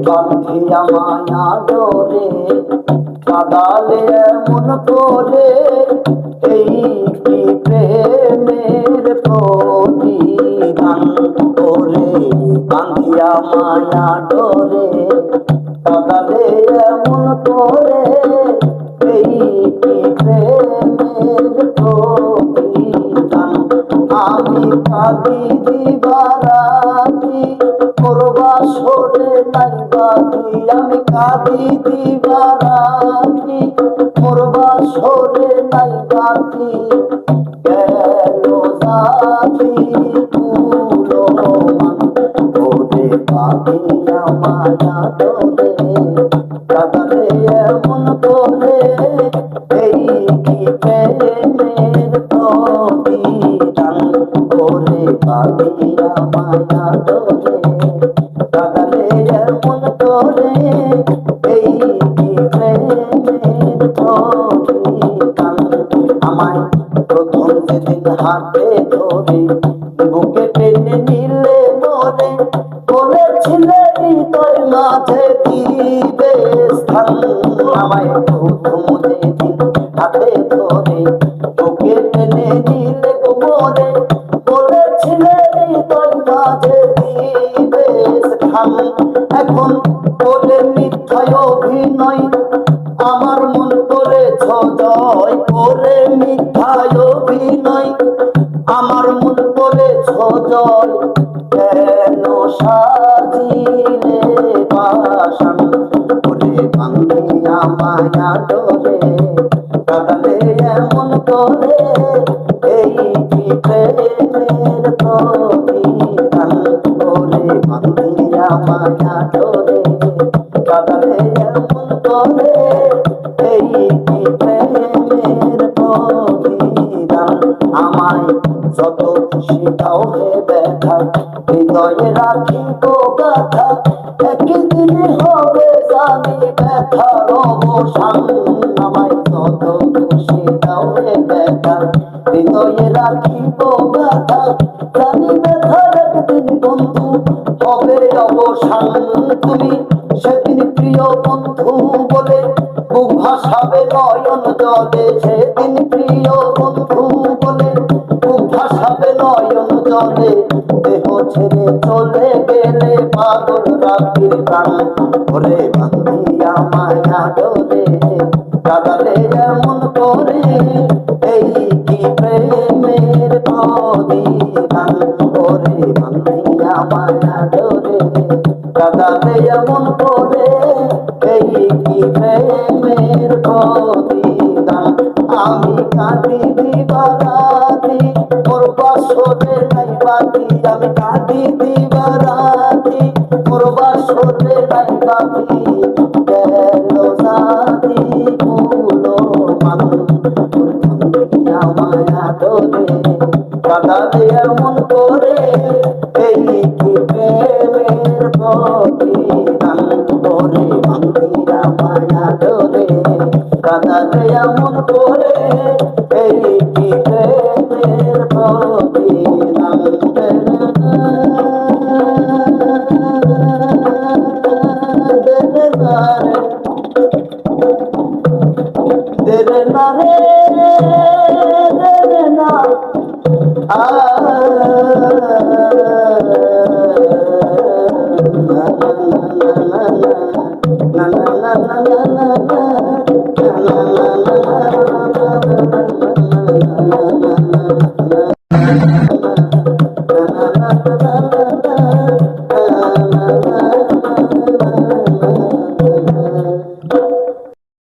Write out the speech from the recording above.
বাঁধিয়া মায়া ডোরে কাদালে এমন করে, এই কি প্রেমের প্রতিদান করে। বাঁধিয়া মায়া ডোরে কাদালে এমন করে, এই কি প্রেমের প্রতিদান। আমি কাঁদি দিবারাতি করবা সরে নাই বাতি, আমি কাঁদি দিবারাতি করবা সরে নাই বাতি। গেল জাতি তুলো মান ওরে বাঁধিয়া মায়া ডোরে কাদালে এমন করে, এই কি প্রেমের প্রতিদান করে। বাঁধিয়া মায়া ডোরে কাদালে এমন করে, এই কি প্রেমের প্রতিদান। আমায় প্রথম যেদিন হাতে ধরে বুকে টেনে নিলে মরে, বলেছিলে হৃদয় মাঝে দিবে স্থান। আমায় প্রথম যেদিন হাতে ধরে বুকে টেনে নিলে মরে, বলেছিলে হৃদয় মাঝে দিবে স্থান। এখন বলে মিথ্যায় অভিনয় আমার মন করেছ জয় করে, মিথ্যায় অভিনয় আমার মন করেছ জয়। কেন সাজিলে পাষাণ ওরে বাঁধিয়া মায়া ডোরে কাদালে এমন করে, এই কি প্রেমের প্রতিদান করে। বাঁধিয়া মায়া ডোরে কাদালে এমন করে, এই কি প্রেমের প্রতিদান। আমায় যত খুশি দাও হে ব্যথা, হৃদয়ে রাখিব গাথা, একদিন হবে জানি ব্যথার অবসান। আমায় যত খুশি দাও হে ব্যথা, হৃদয়ে রাখিব গাথা, জানি ব্যথার একদিন বন্ধু হবে অবসান। তুমি সেদিন প্রিয় বন্ধু বলে বুক ভাসাবে নয়ন জলে, সেদিন প্রিয় বন্ধু বলে বুক ভাসাবে নয়ন জলে। দেহ ছেড়ে চলে গেলে পাগল রাত্রির প্রাণ ওরে বাঁধিয়া মায়া ডোরে কাদালে এমন করে, এই কি প্রেমের প্রতিদান ওরে বাঁধিয়া মায়া ডোরে কাদালে এমন করে, এই কি প্রেমের প্রতিদান। আমি কাঁদি দিবারাতি করবা সরে নাই বাতি, আমি কাঁদি দিবারাতি করবা সরে নাই বাতি। গেল জাতি কুলো মান বাঁধিয়া মায়া ডোরে কাদালে এমন করে, এই কি প্রেমের প্রতিদান করে। বাঁধিয়া মায়া ডোরে কাদালে এমন করে, এই কি প্রেমের প্রতিদান।